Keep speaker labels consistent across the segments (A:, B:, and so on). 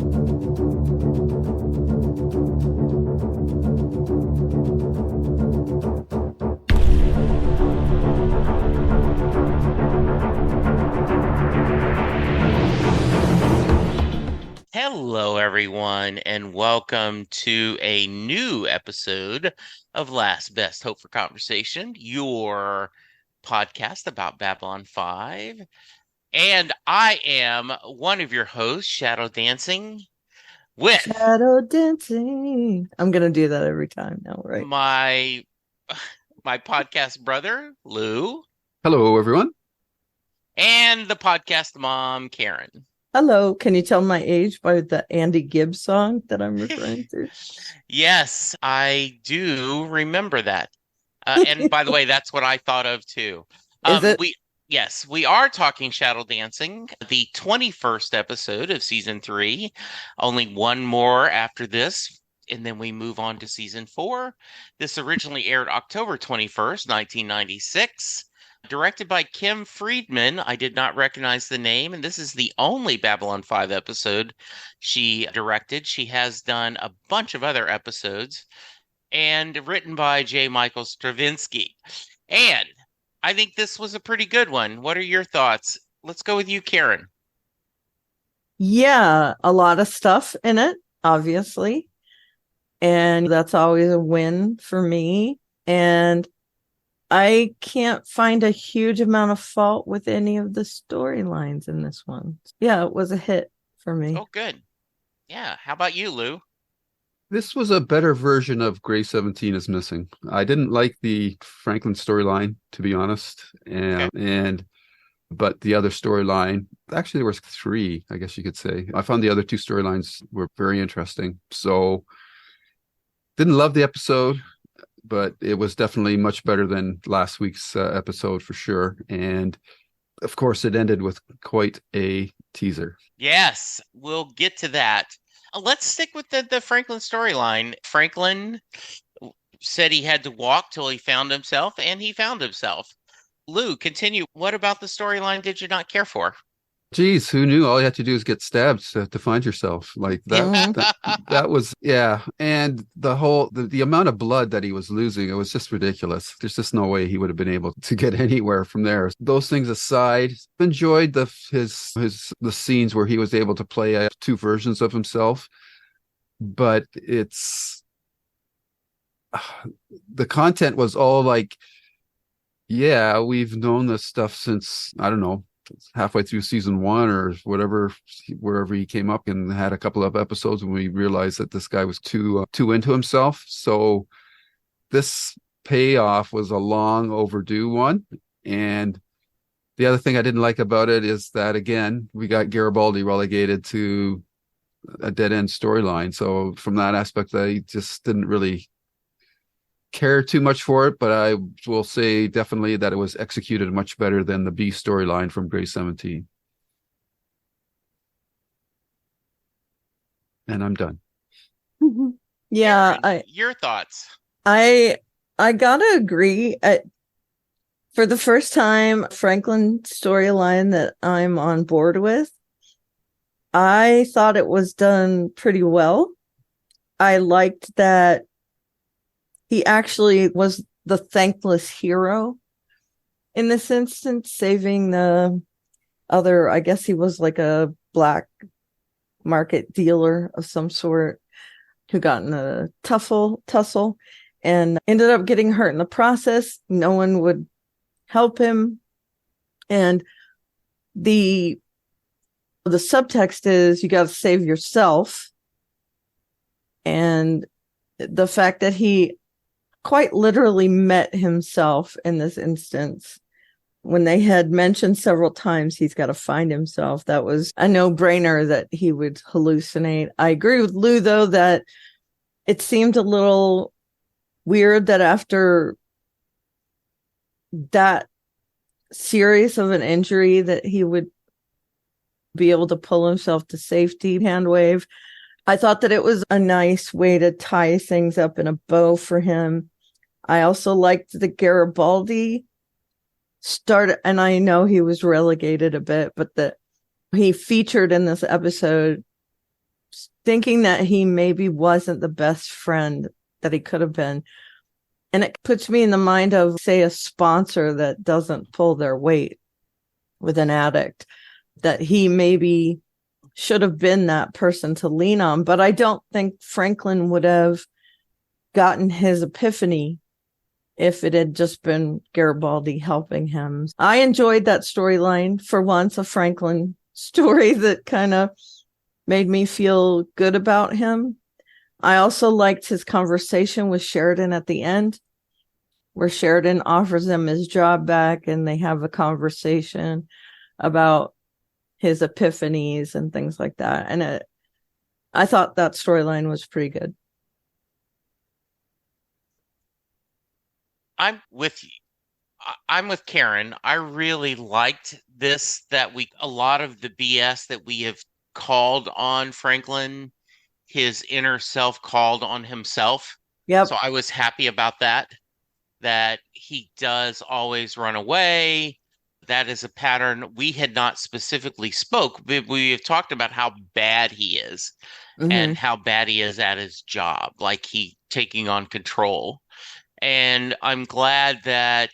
A: Hello, everyone, and welcome to a new episode of Last Best Hope for Conversation, your podcast about Babylon 5. And I am one of your hosts, Shadow Dancing, with
B: Shadow dancing. I'm gonna do that every time now, right?
A: my podcast brother, Lou,
C: Hello, everyone.
A: and the podcast mom, Karen.
B: Hello. Can you tell my age by the Andy Gibbs song that I'm referring to?
A: Yes, I do remember that. And by the way, that's what I thought of too.
B: Is it?
A: We are talking Shadow Dancing, the 21st episode of season 3. Only one more after this, and then we move on to season 4. This originally aired October 21st, 1996. Directed by Kim Friedman. I did not recognize the name, and this is the only Babylon 5 episode she directed. She has done a bunch of other episodes, and written by J. Michael Straczynski. And I think this was a pretty good one. What are your thoughts? Let's go with you, Karen.
B: Yeah, a lot of stuff in it, obviously. And that's always a win for me. And I can't find a huge amount of fault with any of the storylines in this one. Yeah, it was a hit for me.
A: Oh, good. Yeah. How about you, Lou?
C: This was a better version of Grey 17 is Missing. I didn't like the Franklin storyline, to be honest. But the other storyline, actually there was 3, I guess you could say. I found the other 2 storylines were very interesting. So didn't love the episode, but it was definitely much better than last week's episode for sure. And of course, it ended with quite a teaser.
A: Yes, we'll get to that. Let's stick with the Franklin storyline. Franklin said he had to walk till he found himself, and he found himself. Lou, continue. What about the storyline did you not care for?
C: Geez, who knew? All you had to do is get stabbed to find yourself. Like that, that was, yeah. And the amount of blood that he was losing, it was just ridiculous. There's just no way he would have been able to get anywhere from there. Those things aside, enjoyed the scenes where he was able to play 2 versions of himself. But the content was all like, yeah, we've known this stuff since, I don't know, halfway through season 1 or whatever, wherever he came up and had a couple of episodes when we realized that this guy was too into himself. So this payoff was a long overdue one. And the other thing I didn't like about it is that, again, we got Garibaldi relegated to a dead end storyline. So from that aspect, I just didn't really care too much for it, but I will say definitely that it was executed much better than the B storyline from Grey 17. And I'm done.
B: Yeah,
A: Karen, your thoughts.
B: I gotta agree. For the first time, Franklin storyline that I'm on board with, I thought it was done pretty well. I liked that he actually was the thankless hero in this instance, saving the other, I guess he was like a black market dealer of some sort who got in a tussle and ended up getting hurt in the process. No one would help him. And the subtext is you got to save yourself. And the fact that he quite literally met himself in this instance, when they had mentioned several times he's got to find himself, that was a no-brainer that he would hallucinate. I agree with Lou, though, that it seemed a little weird that after that serious of an injury that he would be able to pull himself to safety, hand wave. I thought that it was a nice way to tie things up in a bow for him. I also liked the Garibaldi start, and I know he was relegated a bit, but that he featured in this episode thinking that he maybe wasn't the best friend that he could have been. And it puts me in the mind of, say, a sponsor that doesn't pull their weight with an addict, that he maybe should have been that person to lean on. But I don't think Franklin would have gotten his epiphany if it had just been Garibaldi helping him. I enjoyed that storyline for once, a Franklin story that kind of made me feel good about him. I also liked his conversation with Sheridan at the end, where Sheridan offers him his job back and they have a conversation about his epiphanies and things like that. And I thought that storyline was pretty good.
A: I'm with Karen. I really liked this, that a lot of the BS that we have called on Franklin, his inner self called on himself.
B: Yep.
A: So I was happy about that he does always run away. That is a pattern. We had not specifically spoke, but we have talked about how bad he is and how bad he is at his job, like he taking on control. And I'm glad that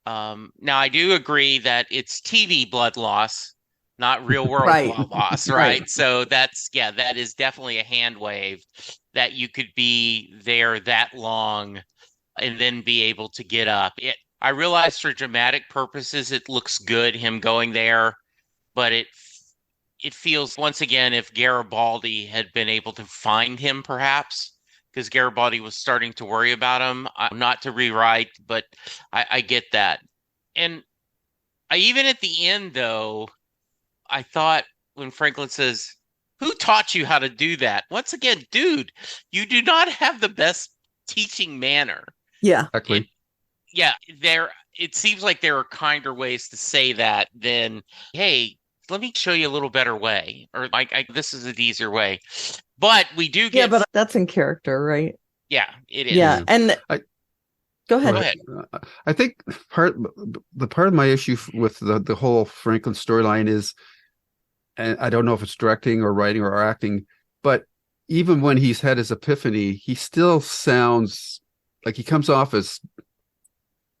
A: now I do agree that it's TV blood loss, not real world blood loss, right? So that is definitely a hand wave, that you could be there that long and then be able to get up. I realize for dramatic purposes it looks good, him going there, but it feels, once again, if Garibaldi had been able to find him, perhaps, because Garibaldi was starting to worry about him. Not to rewrite, but I get that. And even at the end, though, I thought when Franklin says, "Who taught you how to do that?" Once again, dude, you do not have the best teaching manner.
B: Yeah.
C: Exactly.
A: It seems like there are kinder ways to say that than, "Hey, let me show you a little better way," or like, "This is an easier way." But we do get...
B: Yeah, but that's in character, right?
A: Yeah, it is.
B: Yeah, and go ahead.
A: Go ahead.
C: I think part of my issue with the whole Franklin storyline is, and I don't know if it's directing or writing or acting, but even when he's had his epiphany, he still sounds like he comes off as,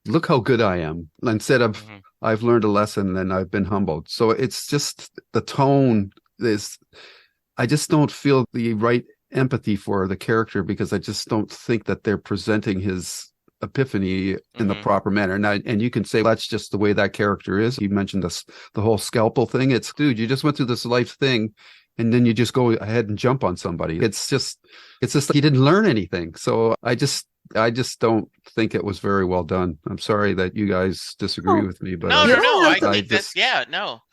C: "Look how good I am," instead of "I've learned a lesson and I've been humbled." So it's just the tone is, I just don't feel the right empathy for the character, because I just don't think that they're presenting his epiphany in the proper manner. And you can say that's just the way that character is. You mentioned the whole scalpel thing. It's, dude, you just went through this life thing and then you just go ahead and jump on somebody. It's just like he didn't learn anything. So I just don't think it was very well done. I'm sorry that you guys disagree with me, but
A: no.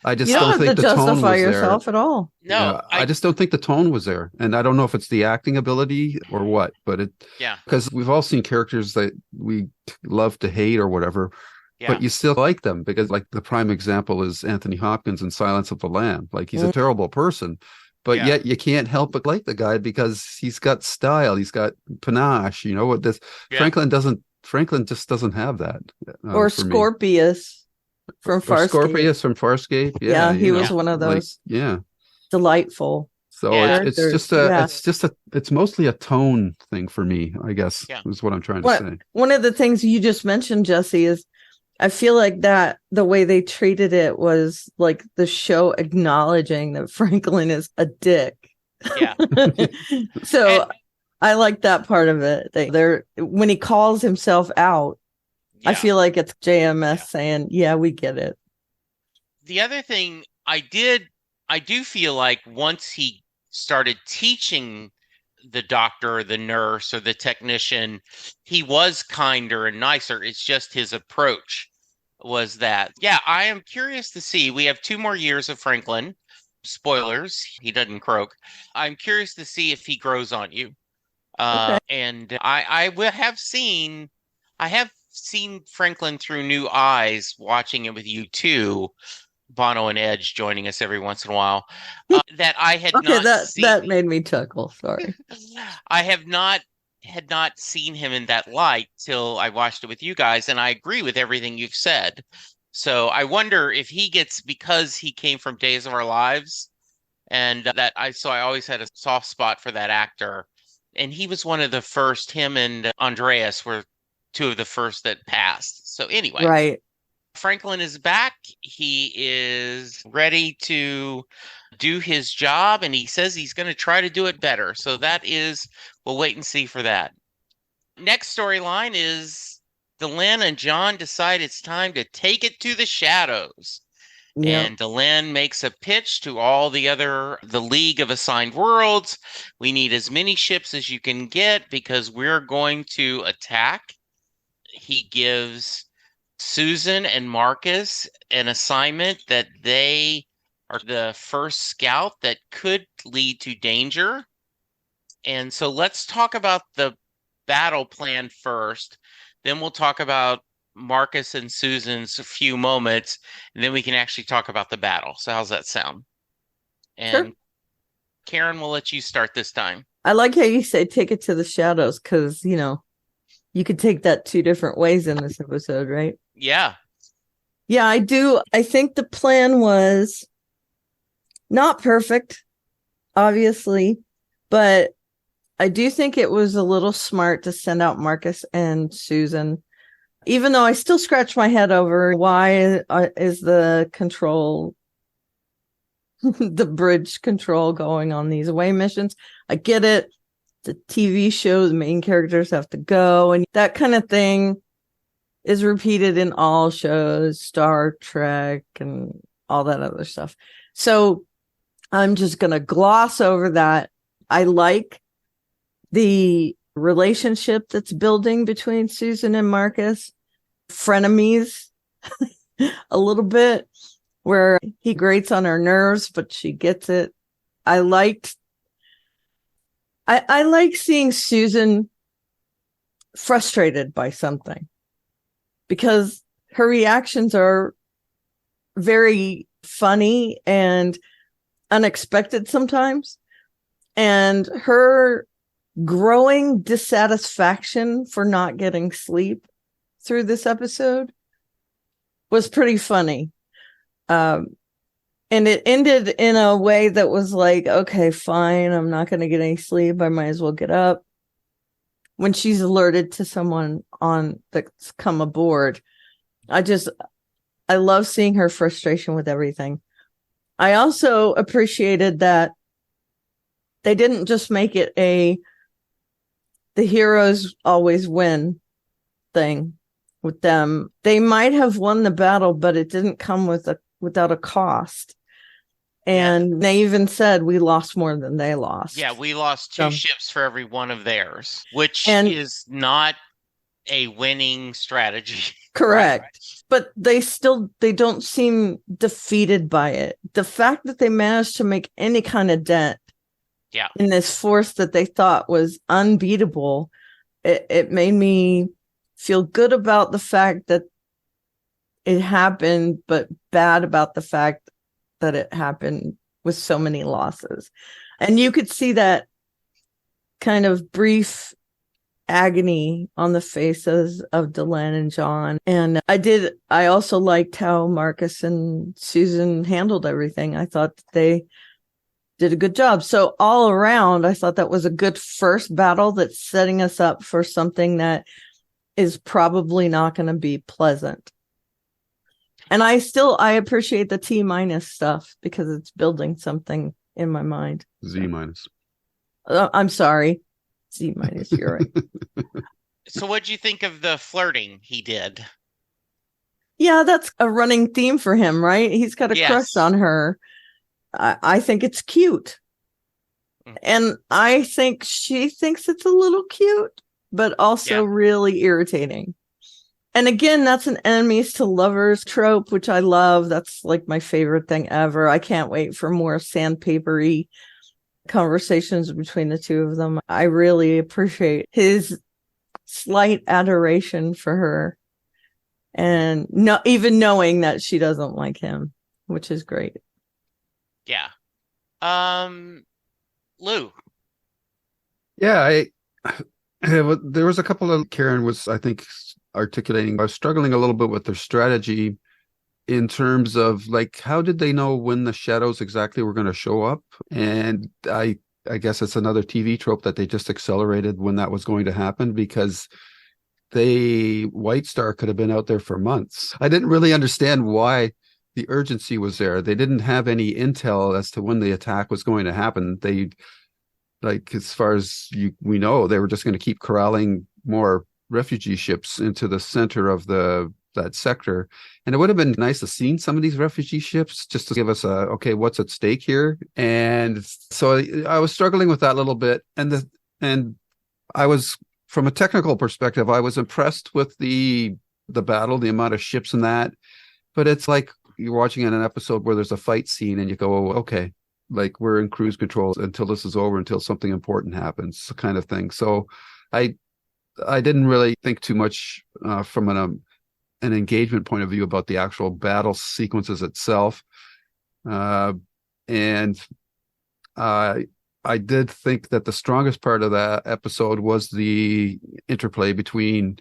A: I just
C: don't think the tone was there.
B: Yourself at all.
A: No,
C: yeah, I just don't think the tone was there, and I don't know if it's the acting ability or what. But because we've all seen characters that we love to hate or whatever, but you still like them, because, like, the prime example is Anthony Hopkins in Silence of the Lamb. Like, he's a terrible person, but yet you can't help but like the guy because he's got style, he's got panache. You know what this Franklin just doesn't have that.
B: Or Scorpius from Farscape.
C: Scorpius from Farscape.
B: Yeah, he was one of those.
C: Like,
B: delightful.
C: So it's mostly a tone thing for me, I guess, is what I'm trying to say.
B: One of the things you just mentioned, Jesse, is I feel like that the way they treated it was like the show acknowledging that Franklin is a dick.
A: Yeah.
B: So I like that part of it. When he calls himself out, I feel like it's JMS saying, "Yeah, we get it."
A: The other thing I do feel like once he started teaching the doctor or the nurse or the technician, he was kinder and nicer. It's just his approach was that. Yeah, I am curious to see. We have 2 more years of Franklin. Spoilers, he doesn't croak. I'm curious to see if he grows on you. And I have seen Franklin through new eyes, watching it with you too. Bono and Edge joining us every once in a while. That I had not seen.
B: That made me chuckle. Sorry.
A: I had not seen him in that light till I watched it with you guys, and I agree with everything you've said. So I wonder if he gets, because he came from Days of Our Lives, And I always had a soft spot for that actor. And he was one of the first, him and Andreas were two of the first that passed. So anyway,
B: Right.
A: Franklin is back. He is ready to do his job, and he says he's going to try to do it better. So we'll wait and see for that. Next storyline is Delenn and John decide it's time to take it to the shadows.
B: Yeah.
A: And Delenn makes a pitch to the League of Assigned Worlds. We need as many ships as you can get because we're going to attack. He gives Susan and Marcus an assignment that they are the first scout that could lead to danger. And so let's talk about the battle plan first. Then we'll talk about Marcus and Susan's few moments, and then we can actually talk about the battle. So how's that sound? And
B: Sure.
A: Karen, we'll let you start this time.
B: I like how you say take it to the shadows because, you could take that two different ways in this episode, right?
A: Yeah.
B: Yeah, I do. I think the plan was not perfect, obviously, but I do think it was a little smart to send out Marcus and Susan, even though I still scratch my head over why is the control, the bridge control going on these away missions. I get it. It's a TV show. The main characters have to go, and that kind of thing is repeated in all shows, Star Trek and all that other stuff. So I'm just going to gloss over that. I like the relationship that's building between Susan and Marcus, frenemies a little bit, where he grates on her nerves, but she gets it. I like seeing Susan frustrated by something because her reactions are very funny and unexpected sometimes. And her growing dissatisfaction for not getting sleep through this episode was pretty funny. And it ended in a way that was like, okay, fine, I'm not going to get any sleep. I might as well get up. When she's alerted to someone that's come aboard, I love seeing her frustration with everything. I also appreciated that they didn't just make it the heroes always win thing with them. They might have won the battle, but it didn't come without a cost. And they even said we lost more than they lost.
A: Yeah, we lost two ships for every one of theirs, which is not a winning strategy.
B: Correct. Right. But they don't seem defeated by it. The fact that they managed to make any kind of dent in this force that they thought was unbeatable, it made me feel good about the fact that it happened, but bad about the fact that it happened with so many losses. And you could see that kind of brief agony on the faces of Delenn and John. And I also liked how Marcus and Susan handled everything. I thought they did a good job. So all around, I thought that was a good first battle that's setting us up for something that is probably not going to be pleasant. And I appreciate the T- stuff because it's building something in my mind.
C: Z-.
B: I'm sorry. Z-, you're right.
A: So what'd you think of the flirting he did?
B: Yeah, that's a running theme for him, right? He's got a crush on her. I think it's cute. And I think she thinks it's a little cute, but also really irritating. And again, that's an enemies to lovers trope, which I love. That's like my favorite thing ever. I can't wait for more sandpapery conversations between the two of them. I really appreciate his slight adoration for her and not even knowing that she doesn't like him, which is great.
A: Yeah. Lou.
C: Yeah, there was a couple of Karen was, I think, articulating. I was struggling a little bit with their strategy in terms of like, how did they know when the shadows exactly were going to show up? And I guess it's another TV trope that they just accelerated when that was going to happen, because White Star could have been out there for months. I didn't really understand why the urgency was there. They didn't have any intel as to when the attack was going to happen. They, like, as far as we know, they were just going to keep corralling more refugee ships into the center of that sector. And it would have been nice to see some of these refugee ships just to give us okay, what's at stake here. And so I was struggling with that a little bit. And I was, from a technical perspective, I was impressed with the battle, the amount of ships in that. But it's like you're watching an episode where there's a fight scene and you go, oh, okay, like we're in cruise control until this is over, until something important happens, kind of thing. So I didn't really think too much from an engagement point of view about the actual battle sequences itself. And I did think that the strongest part of that episode was the interplay between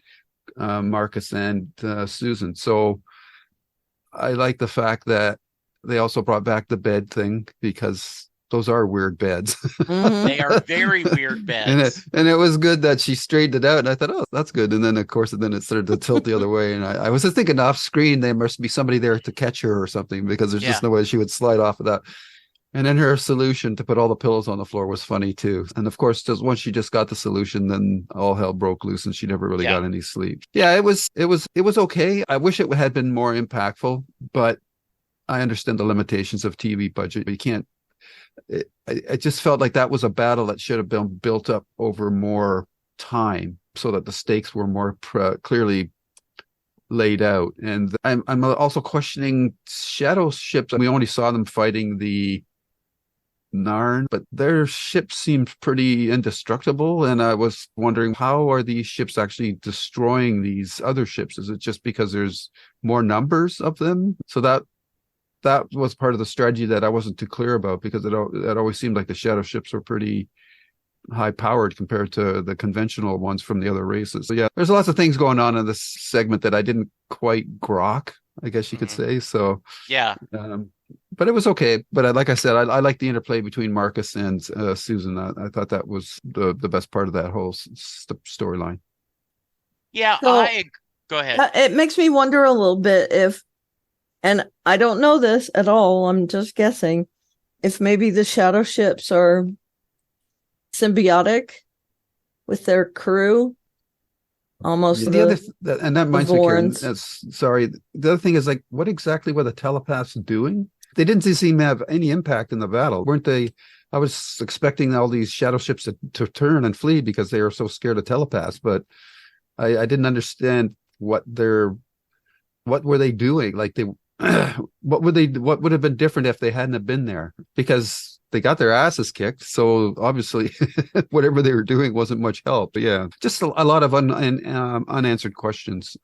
C: Marcus and Susan. So I like the fact that they also brought back the bed thing, because those are weird beds.
A: They are very weird beds.
C: And it was good that she straightened it out. And I thought, oh, that's good. And then, of course, it started to tilt the other way. And I was just thinking off screen, there must be somebody there to catch her or something, because there's just no way she would slide off of that. And then her solution to put all the pillows on the floor was funny too. And of course, just once she just got the solution, then all hell broke loose and she never really got any sleep. Yeah, it was okay. I wish it had been more impactful, but I understand the limitations of TV budget. You can't. I just felt like that was a battle that should have been built up over more time, so that the stakes were more clearly laid out. And I'm also questioning shadow ships. We only saw them fighting the Narn, but their ship seemed pretty indestructible. And I was wondering, how are these ships actually destroying these other ships? Is it just because there's more numbers of them? So that was part of the strategy that I wasn't too clear about, because it always seemed like the shadow ships were pretty high powered compared to the conventional ones from the other races. So yeah, there's lots of things going on in this segment that I didn't quite grok, I guess you could say. So yeah, but it was okay. But like I said, I like the interplay between Marcus and Susan. I thought that was the best part of that whole storyline.
A: Yeah,
B: So,
A: go ahead.
B: It makes me wonder a little bit if, and I don't know this at all, I'm just guessing, if maybe the shadow ships are symbiotic with their crew, almost.
C: Yeah, and that reminds me, Karen, sorry. The other thing is, like, what exactly were the telepaths doing? They didn't seem to have any impact in the battle, weren't they? I was expecting all these shadow ships to turn and flee because they were so scared of telepaths, but I didn't understand what were they doing? Like, they what would have been different if they hadn't have been there? Because they got their asses kicked, so obviously whatever they were doing wasn't much help. But yeah, just a lot of unanswered questions.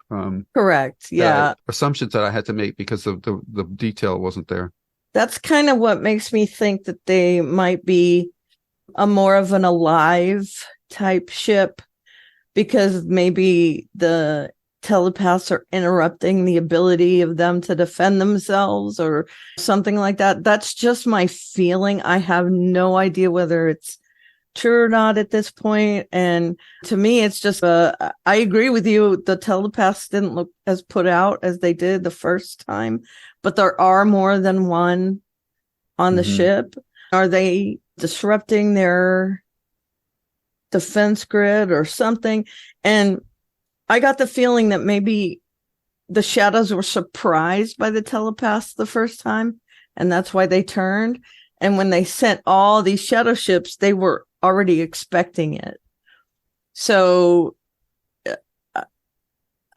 B: Correct. Yeah.
C: Assumptions that I had to make because of the detail wasn't there.
B: That's kind of what makes me think that they might be a more of an alive type ship, because maybe the telepaths are interrupting the ability of them to defend themselves or something like that. That's just my feeling. I have no idea whether it's true or not at this point. And to me, it's just, I agree with you. The telepaths didn't look as put out as they did the first time, but there are more than one on the ship. Are they disrupting their defense grid or something? And I got the feeling that maybe the shadows were surprised by the telepaths the first time, and that's why they turned. And when they sent all these shadow ships, they were already expecting it. So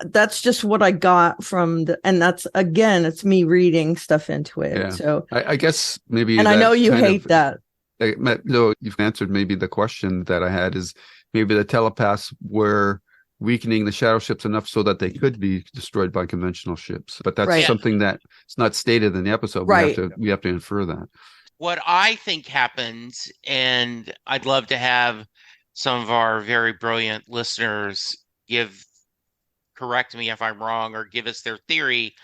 B: that's just what I got from and that's, again, it's me reading stuff into it. Yeah. So
C: I guess maybe,
B: and I know you hate that.
C: No, you've answered maybe the question that I had, is maybe the telepaths were weakening the shadow ships enough so that they could be destroyed by conventional ships. But that's something that it's not stated in the episode. We have to infer that.
A: What I think happened, and I'd love to have some of our very brilliant listeners correct me if I'm wrong or give us their theory.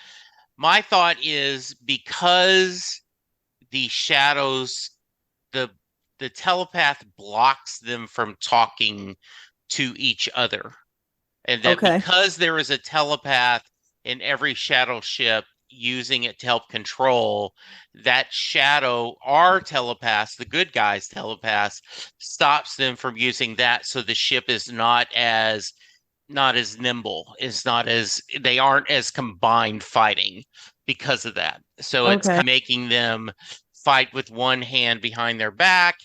A: My thought is because the shadows, the the telepath blocks them from talking to each other. And that
B: Okay.
A: because there is a telepath in every shadow ship using it to help control, that shadow, our telepaths, the good guys' telepaths, stops them from using that. So the ship is not as nimble, is not as they aren't as combined fighting because of that. So it's
B: Okay.
A: making them fight with one hand behind their back,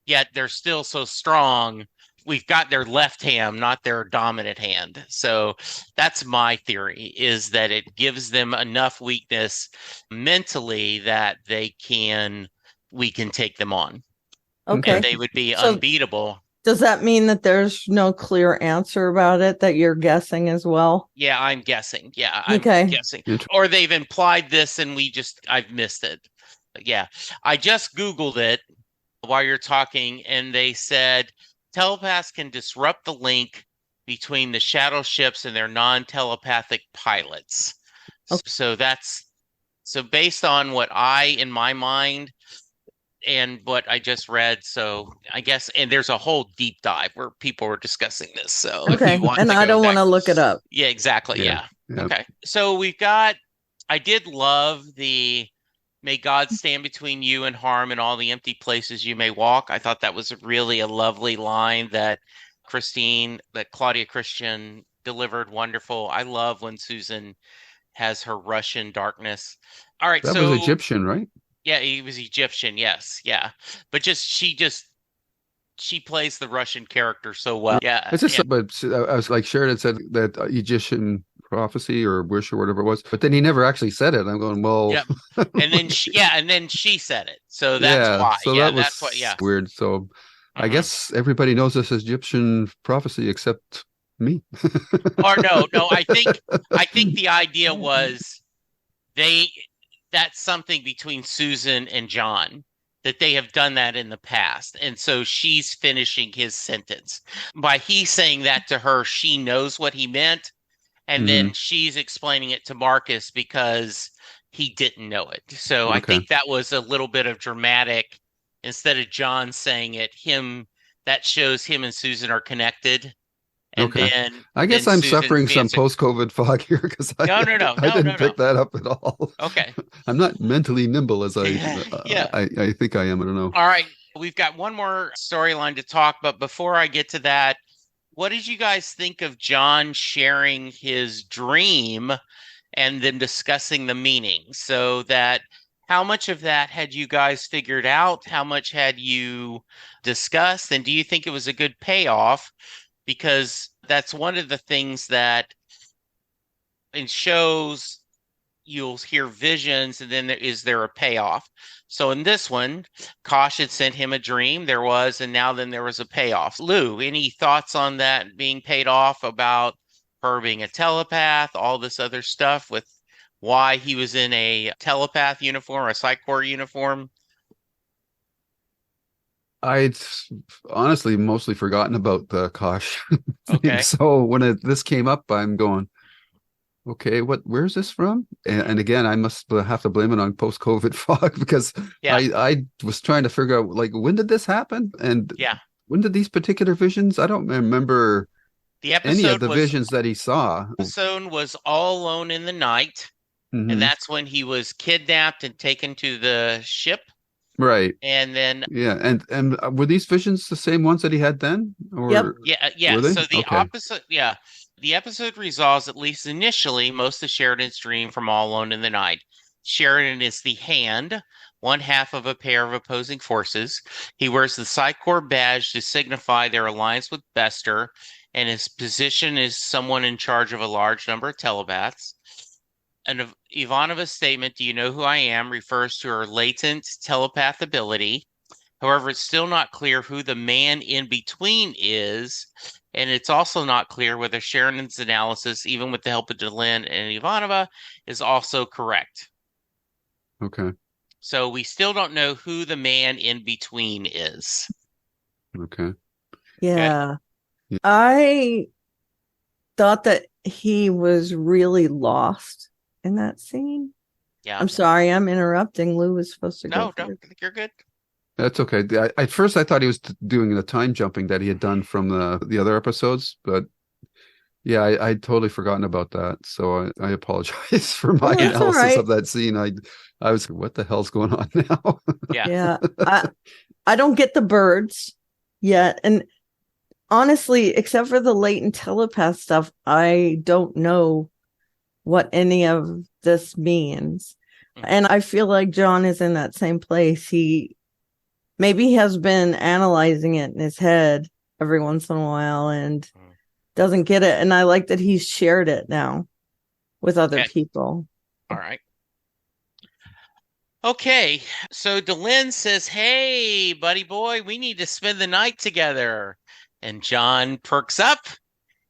A: yet they're still so strong. We've got their left hand, not their dominant hand. So that's my theory, is that it gives them enough weakness mentally that we can take them on
B: Okay.
A: and they would be
B: So
A: unbeatable.
B: does that mean that there's no clear answer about it, that you're guessing as well?
A: Yeah, I'm guessing. Yeah, I'm
B: Okay.
A: guessing. Or they've implied this and I've missed it. But yeah, I just Googled it while you're talking, and they said telepaths can disrupt the link between the shadow ships and their non-telepathic pilots.
B: Okay.
A: So based on what in my mind, and what I just read. So I guess, and there's a whole deep dive where people were discussing this. So if
B: Okay.
A: you want
B: And
A: to
B: I
A: go
B: don't want
A: back,
B: to look it up.
A: yeah, exactly.
C: Yeah.
A: Yeah. Okay. So I did love the may God stand between you and harm and all the empty places you may walk. I thought that was really a lovely line that Claudia Christian delivered. Wonderful. I love when Susan has her Russian darkness. All right.
C: That was
A: So
C: Egyptian, right?
A: yeah, he was Egyptian. Yes. Yeah. But she plays the Russian character so well. Yeah.
C: It's just,
A: Yeah.
C: but I was like Sheridan said that Egyptian prophecy or wish or whatever it was, but then he never actually said it. I'm going, well,
A: Yep. And then she said it. So that's
C: yeah.
A: why.
C: So
A: Yeah,
C: that
A: that's what.
C: was
A: Yeah.
C: weird. So I
A: Hmm.
C: guess everybody knows this as Egyptian prophecy except me.
A: Or no, I think the idea was they that's something between Susan and John, that they have done that in the past. And so she's finishing his sentence. By he saying that to her, she knows what he meant. And then
C: Hmm.
A: she's explaining it to Marcus because he didn't know it. So I
C: Okay.
A: think that was a little bit of dramatic. Instead of John saying it, that shows him and Susan are connected. And
C: Okay. I
A: then
C: guess I'm
A: Susan
C: suffering some
A: fancy.
C: post-COVID fog here because I
A: No, no, no,
C: I
A: no,
C: didn't
A: no, no.
C: pick that up at all.
A: Okay.
C: I'm not mentally nimble as
A: Yeah.
C: I think I am. I don't know.
A: All right. We've got one more storyline to talk, but before I get to that, what did you guys think of John sharing his dream and them discussing the meaning? So that how much of that had you guys figured out? How much had you discussed? And do you think it was a good payoff? Because that's one of the things that in shows you'll hear visions and then there a payoff. So in this one, Kosh had sent him a dream. There was, and now then there was a payoff. Lou, any thoughts on that being paid off, about her being a telepath, all this other stuff with why he was in a telepath uniform or a Psych Corps uniform?
C: I'd honestly mostly forgotten about the Kosh thing.
A: Okay.
C: So when this came up, I'm going, okay, where's this from? And again, I must have to blame it on post-COVID fog because
A: Yeah.
C: I was trying to figure out, like, when did this happen? And
A: Yeah.
C: when did these particular visions? I don't remember
A: The
C: any of
A: episode
C: the
A: was
C: visions that he saw.
A: All Alone in the Night, and
C: Hmm.
A: that's when he was kidnapped and taken to the ship.
C: Right.
A: And then
C: Yeah. And were these visions the same ones that he had then?
B: Yep.
C: Or
A: yeah.
C: were they?
A: So the
C: Okay.
A: opposite, yeah. The episode resolves, at least initially, most of Sheridan's dream from All Alone in the Night. Sheridan is the hand, one half of a pair of opposing forces. He wears the Psych Corps badge to signify their alliance with Bester, and his position is someone in charge of a large number of telepaths. And Ivanova's statement, "Do you know who I am?" refers to her latent telepath ability. However, it's still not clear who the man in between is, and it's also not clear whether Sheridan's analysis, even with the help of Delenn and Ivanova, is also correct.
C: Okay.
A: So we still don't know who the man in between is.
C: Okay.
B: Yeah.
C: Yeah.
B: I thought that he was really lost in that scene.
A: Yeah.
B: I'm sorry, I'm interrupting. Lou was supposed to go
A: No,
B: first.
A: you're good.
C: That's okay. At first, I thought he was doing the time jumping that he had done from the other episodes, but yeah, I'd totally forgotten about that. So I apologize for my
B: Oh, that's all
C: analysis
B: right.
C: of that scene. I was, what the hell's going on now?
A: Yeah.
B: Yeah. I don't get the birds yet. And honestly, except for the latent telepath stuff, I don't know what any of this means. And I feel like John is in that same place. He maybe has been analyzing it in his head every once in a while and doesn't get it. And I like that he's shared it now with other people.
A: All right. Okay, so Delenn says, "Hey, buddy boy, we need to spend the night together." And John perks up,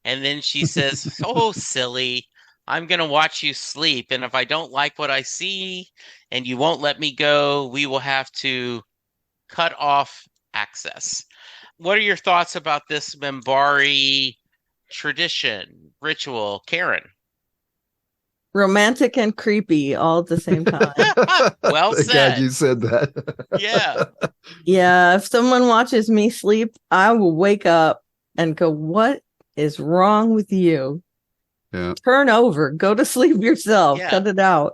A: and then she says, "Oh, silly, I'm going to watch you sleep. And if I don't like what I see and you won't let me go, we will have to cut off access." What are your thoughts about this Mimbari tradition, ritual, Karen?
B: Romantic and creepy all at the same time.
A: Well
C: Thank
A: said.
C: God you said that.
A: Yeah.
B: Yeah, if someone watches me sleep, I will wake up and go, "What is wrong with you?
C: Yeah.
B: Turn over, go to sleep yourself,
A: Yeah.
B: cut it out."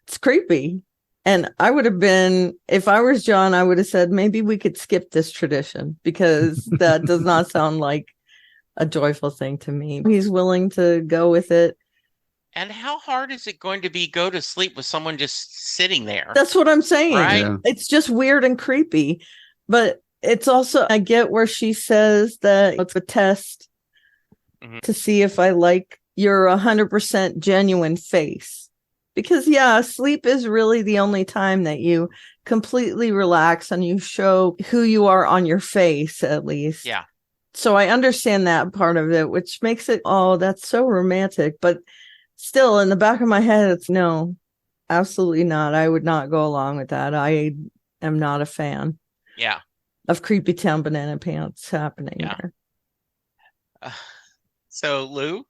B: It's creepy. And I would have been, if I was John, I would have said, maybe we could skip this tradition because that does not sound like a joyful thing to me. He's willing to go with it.
A: And how hard is it going to be go to sleep with someone just sitting there?
B: That's what I'm saying.
A: Right?
C: Yeah.
B: It's just weird and creepy. But it's also, I get where she says that it's a test to see if I like your 100% genuine face. Because, yeah, sleep is really the only time that you completely relax and you show who you are on your face, at least.
A: Yeah.
B: So I understand that part of it, which makes it, oh, that's so romantic. But still, in the back of my head, it's no, absolutely not. I would not go along with that. I am not a fan.
A: Yeah.
B: Of Creepy Town Banana Pants happening there.
A: So, Lou?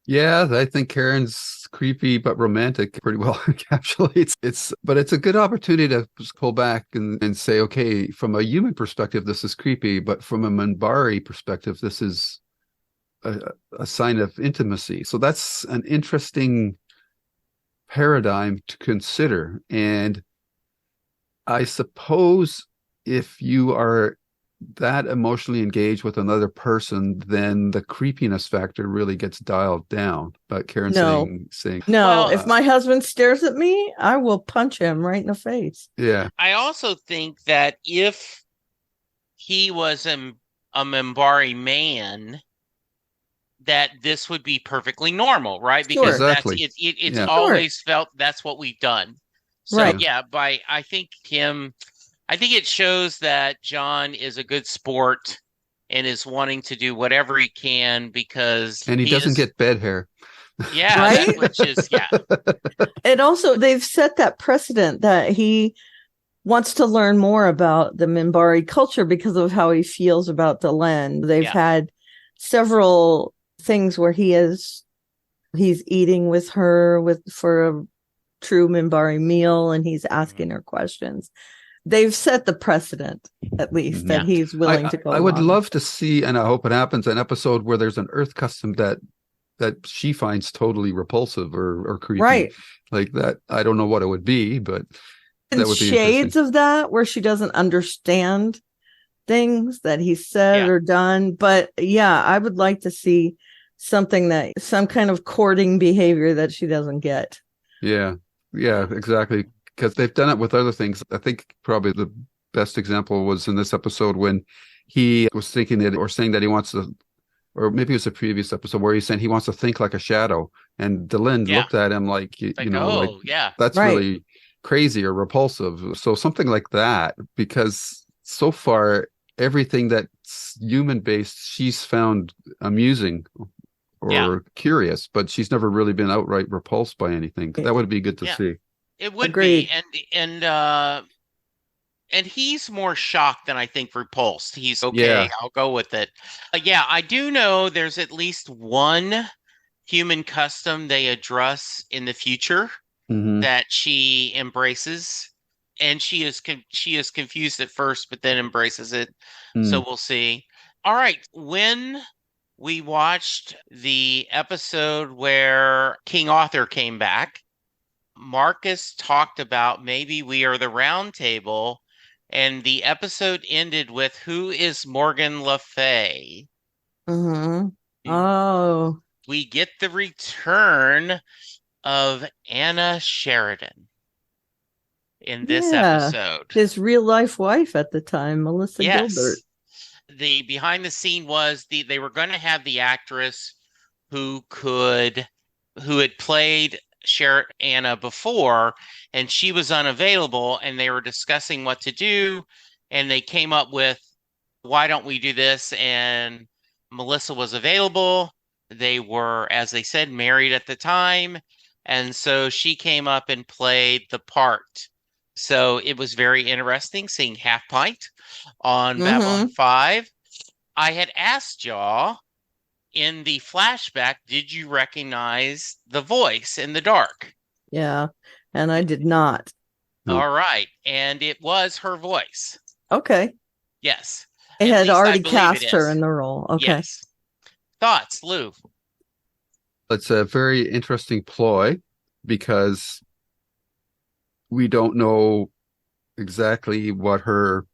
C: Yeah, I think Karen's creepy but romantic pretty well encapsulates. But it's a good opportunity to just pull back and say, okay, from a human perspective, this is creepy, but from a Minbari perspective, this is a sign of intimacy. So that's an interesting paradigm to consider. And I suppose if you are that emotionally engaged with another person, then the creepiness factor really gets dialed down. But Karen's saying
B: no,
A: well,
B: if my husband stares at me, I will punch him right in the face.
C: Yeah.
A: I also think that if he was a Mimbari man, that this would be perfectly normal, right? Because
C: exactly.
A: it's always felt that's what we've done. So
B: Right.
A: yeah, I think it shows that John is a good sport and is wanting to do whatever he can because
C: and he doesn't get bed hair.
A: Yeah,
B: right?
A: which is
B: And also they've set that precedent that he wants to learn more about the Minbari culture because of how he feels about Delenn. They've had several things where he's eating with her for a true Minbari meal and he's asking her questions. They've set the precedent, at least, that he's willing to go.
C: I would love to see, and I hope it happens, an episode where there's an Earth custom that she finds totally repulsive or creepy.
B: Right.
C: Like that. I don't know what it would be, but
B: and
C: that would be
B: shades of that where she doesn't understand things that he said or done. But yeah, I would like to see some kind of courting behavior that she doesn't get.
C: Yeah, exactly. Because they've done it with other things. I think probably the best example was in this episode when he was thinking that, or saying that he wants to, or maybe it was a previous episode where he's saying he wants to think like a shadow. And Delenn looked at him like, that's really crazy or repulsive. So something like that, because so far, everything that's human based, she's found amusing or curious, but she's never really been outright repulsed by anything. That would be good to see.
A: It would
B: Agreed.
A: be, and he's more shocked than I think repulsed. He's okay. I'll go with it. I do know there's at least one human custom they address in the future that she embraces, and she is confused at first, but then embraces it. So we'll see. All right, when we watched the episode where King Arthur came back, Marcus talked about maybe we are the round table, and the episode ended with who is Morgan Le Fay?
B: Oh.
A: We get the return of Anna Sheridan in this episode.
B: His real life wife at the time, Melissa
A: Yes.
B: Gilbert.
A: The behind the scene was they were going to have the actress who had played Anna before, and she was unavailable, and they were discussing what to do, and they came up with, why don't we do this? And Melissa was available. They were, as they said, married at the time, and so she came up and played the part. So it was very interesting seeing Half Pint on Babylon 5. I had asked y'all in the flashback, did you recognize the voice in the dark?
B: Yeah, and I did not.
A: All right, and it was her voice.
B: Okay.
A: Yes.
B: It had already cast her in the role. Okay.
A: Yes. Thoughts, Lou?
C: It's a very interesting ploy because we don't know exactly what her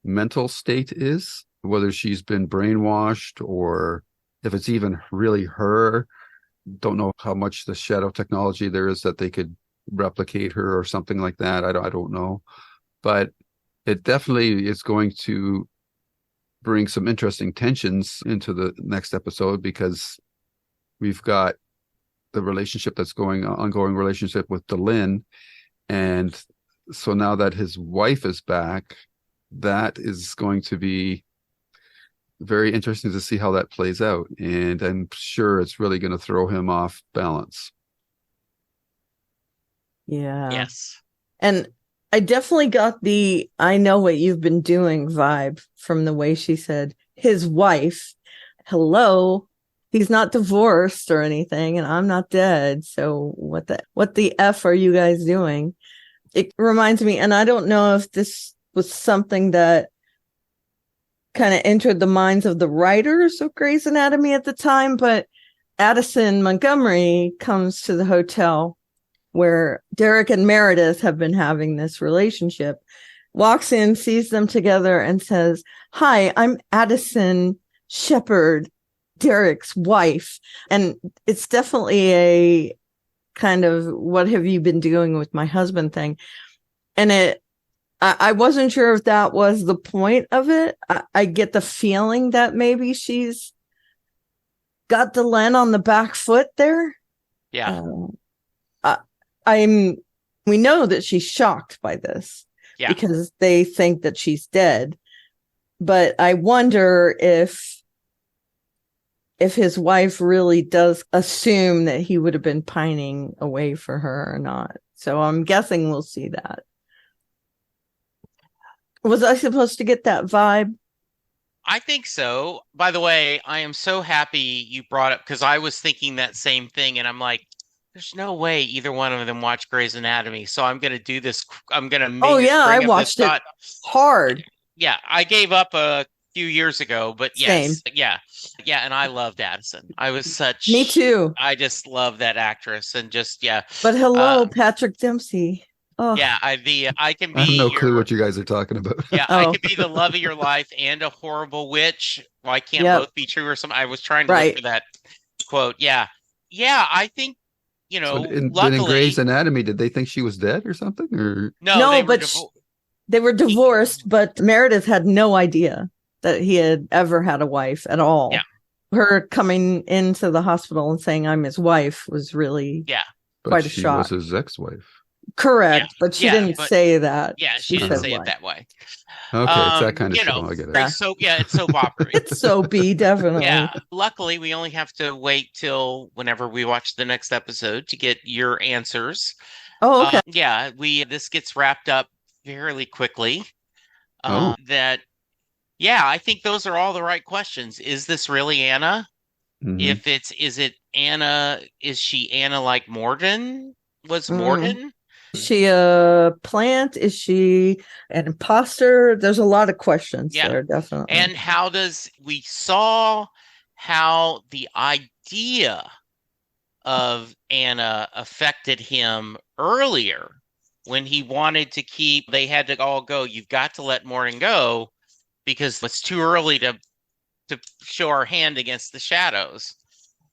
C: mental state is, whether she's been brainwashed or if it's even really her. Don't know how much the shadow technology there is that they could replicate her or something like that. I don't know, but it definitely is going to bring some interesting tensions into the next episode, because we've got the relationship that's ongoing relationship with Delenn. And so now that his wife is back, that is going to be very interesting to see how that plays out. And I'm sure it's really going to throw him off balance.
B: Yeah.
A: Yes.
B: And I definitely got the I know what you've been doing vibe from the way she said his wife. Hello. He's not divorced or anything, and I'm not dead. So what the F are you guys doing? It reminds me, and I don't know if this was something that kind of entered the minds of the writers of Grey's Anatomy at the time, but Addison Montgomery comes to the hotel where Derek and Meredith have been having this relationship, walks in, sees them together, and says, "Hi, I'm Addison Shepherd, Derek's wife." And it's definitely a kind of what have you been doing with my husband thing. And I wasn't sure if that was the point of it. I get the feeling that maybe she's got Delenn on the back foot there.
A: Yeah.
B: We know that she's shocked by this because they think that she's dead. But I wonder if his wife really does assume that he would have been pining away for her or not. So I'm guessing we'll see that. Was I supposed to get that vibe?
A: I think so. By the way, I am so happy you brought up, because I was thinking that same thing, and I'm like, there's no way either one of them watched Grey's Anatomy. So I'm going to do this. I'm going to
B: I watched it hard.
A: Yeah, I gave up a few years ago, but yes.
B: Same.
A: Yeah. And I loved Addison.
B: Me too.
A: I just love that actress, and just,
B: But hello, Patrick Dempsey. Oh.
A: Yeah, I can be.
C: I have no clue what you guys are talking about.
A: Yeah, I can be the love of your life and a horrible witch. Why can't both be true or something? I was trying to look for that quote. Yeah, I think, luckily,
C: in Grey's Anatomy, did they think she was dead or something? Or
B: no, they were divorced. But Meredith had no idea that he had ever had a wife at all.
A: Yeah,
B: her coming into the hospital and saying I'm his wife was really quite a shock.
C: She was his ex-wife.
B: Correct, but she didn't say that.
A: Yeah, she didn't say it that way.
C: Okay, it's that kind of show. I get it.
A: So it's soap opera.
B: It's soapy, definitely.
A: Yeah. Luckily, we only have to wait till whenever we watch the next episode to get your answers.
B: Oh, okay.
A: This gets wrapped up fairly quickly. I think those are all the right questions. Is this really Anna? Mm-hmm. Is it Anna? Is she Anna like Morden? was
B: Mm.
A: Morgan?
B: Is she a plant? Is she an imposter? There's a lot of questions there, definitely.
A: And we saw how the idea of Anna affected him earlier when he wanted to they had to all go, you've got to let Morgan go because it's too early to show our hand against the shadows.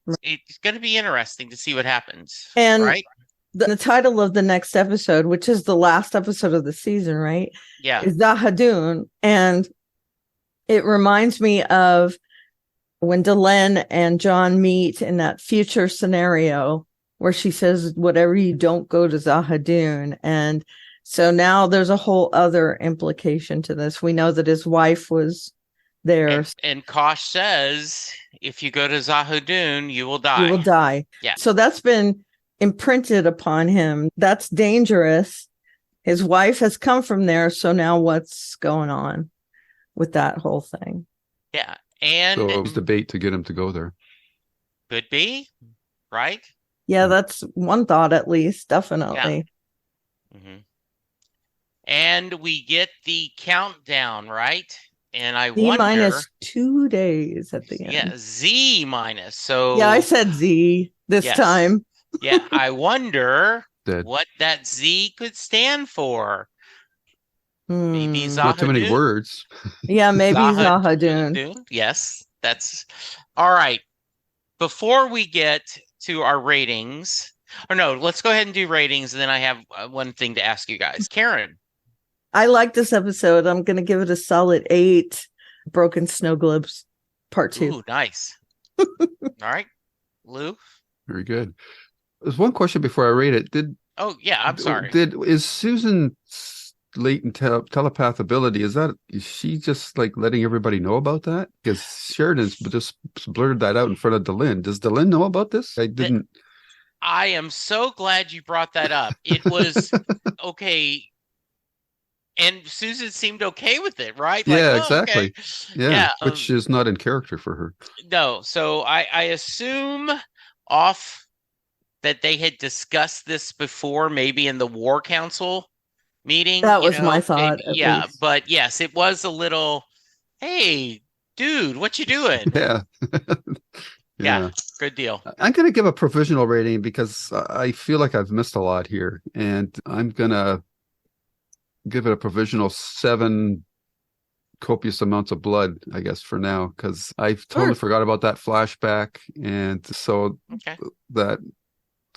B: Right.
A: It's going to be interesting to see what happens.
B: And
A: right?
B: The title of the next episode, which is the last episode of the season, right?
A: Yeah.
B: Is Zahadun. And it reminds me of when Delenn and John meet in that future scenario where she says, whatever you don't go to Zahadun. And so now there's a whole other implication to this. We know that his wife was there.
A: And Kosh says, if you go to Zahadun, you will die.
B: You will die.
A: Yeah.
B: So that's been imprinted upon him. That's dangerous. His wife has come from there. So now what's going on with that whole thing?
A: Yeah. And
C: so it was debate to get him to go there.
A: Could be, right?
B: Yeah, that's one thought at least, definitely.
A: Yeah. Mm-hmm. And we get the countdown, right? And I wonder...
B: minus 2 days at the end.
A: Yeah, Z minus. So
B: yeah, I said Z this time.
A: Yeah, I wonder what that Z could stand for. Maybe Zahadun.
C: Not too many words.
B: Yeah, maybe Zahadun.
A: Yes, that's all right. Before we get to our ratings, or no, let's go ahead and do ratings, and then I have one thing to ask you guys. Karen.
B: I like this episode. I'm going to give it a solid 8. Broken Snow Globes, part 2.
A: Ooh, nice. All right, Lou.
C: Very good. There's one question before I rate it.
A: Oh yeah, I'm sorry.
C: Is Susan's latent telepath ability, is she just like letting everybody know about that? Because Sheridan's just blurted that out in front of Delenn. Does Delenn know about this?
A: I am so glad you brought that up. It was okay. And Susan seemed okay with it, right?
C: Like, yeah, exactly. Okay. Yeah, which is not in character for her.
A: No, so I assume that they had discussed this before, maybe in the War Council meeting.
B: That was my thought.
A: Yeah, but yes, it was a little, hey, dude, what you doing?
C: Yeah.
A: Yeah, good deal.
C: I'm going to give a provisional rating because I feel like I've missed a lot here. And I'm going to give it a provisional 7 copious amounts of blood, I guess, for now, because I totally forgot about that flashback. And so that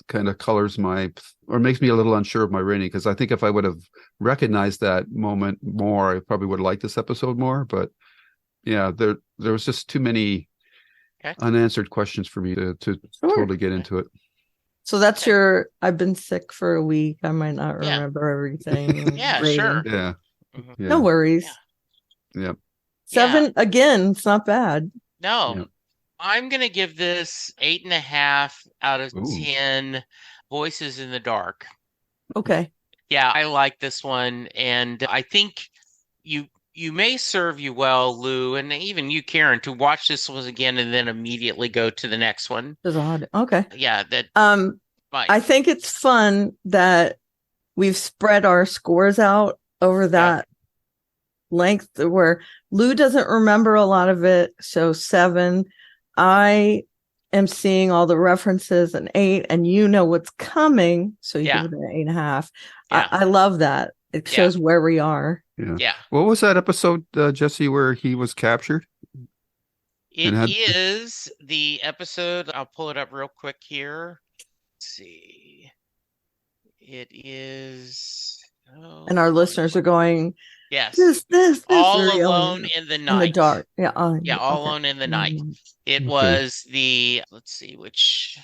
C: kind of colors or makes me a little unsure of my rating, because I think if I would have recognized that moment more, I probably would have liked this episode more. But yeah, there was just too many unanswered questions for me to totally get into it.
B: So that's I've been sick for a week. I might not remember everything.
A: Yeah, sure.
C: Yeah.
A: Mm-hmm.
C: Yeah.
B: No worries.
C: Yeah.
B: 7, again, it's not bad.
A: No.
C: Yeah.
A: I'm going to give this 8.5 out of 10 Voices in the Dark.
B: Okay.
A: Yeah, I like this one. And I think you may serve you well, Lou, and even you, Karen, to watch this one again and then immediately go to the next one.
B: That's odd. Okay.
A: Yeah.
B: I think it's fun that we've spread our scores out over that length where Lou doesn't remember a lot of it. So 7. I am seeing all the references, an 8, and you know what's coming. So you give it an 8.5. Yeah. I love that. It shows where we are.
C: Yeah. What was that episode, Jesse, where he was captured?
A: It is the episode. I'll pull it up real quick here. Let's see. It is.
B: And our listeners are going,
A: yes.
B: This
A: All Alone in the Night.
B: In the dark. Yeah.
A: All Alone in the Night. It was let's see, which.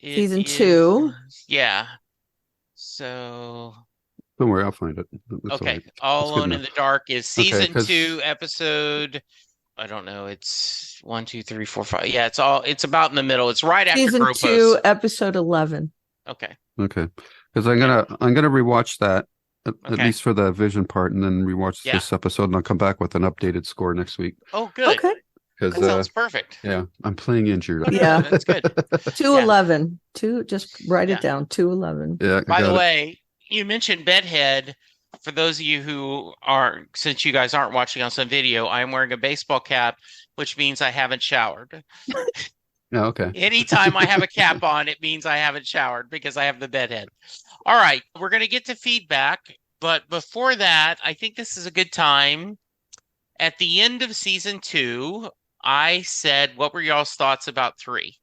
B: Season 2.
A: Yeah. So.
C: Don't worry, I'll find it.
A: Okay. All Alone in the Dark is season 2, episode. I don't know. It's 1, 2, 3, 4, 5. Yeah, it's about in the middle. It's right after
B: season
A: Gropos.
B: 2, episode 11.
A: Okay.
C: Because I'm gonna rewatch that at least for the vision part, and then rewatch this episode, and I'll come back with an updated score next week.
A: Oh, good.
B: Okay.
C: because
A: That sounds perfect.
C: yeah, I'm playing injured.
B: Yeah.
A: That's good.
B: 211. Just write
A: Yeah.
B: it down. 211.
C: Yeah, I
A: By the
C: got it.
A: way, you mentioned bedhead. For those of you who are, since you guys aren't watching on some video, I am wearing a baseball cap, which means I haven't showered.
C: Yeah, okay.
A: Anytime I have a cap on, it means I haven't showered because I have the bedhead. All right, we're going to get to feedback. But before that, I think this is a good time. At the end of season 2, I said, what were y'all's thoughts about 3?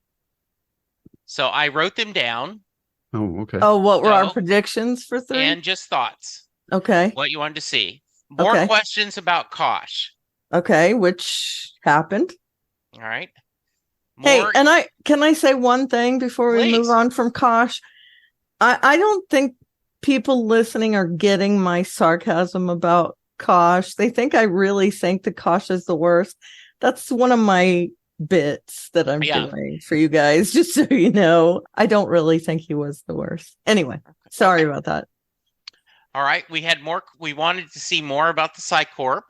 A: So I wrote them down.
C: Oh, okay.
B: Oh, what were our
A: So-
B: predictions for 3?
A: And just thoughts,
B: Okay.
A: what you wanted to see. More
B: Okay.
A: questions about Kosh.
B: Okay, which happened.
A: All right.
B: Hey,
A: More,
B: and can I say one thing before we
A: Please.
B: move on from Kosh? I don't think people listening are getting my sarcasm about Kosh. They think I really think that Kosh is the worst. That's one of my bits that I'm doing for you guys, just so you know. I don't really think he was the worst. Anyway, sorry about that.
A: all right. We wanted to see more about the Psycorp,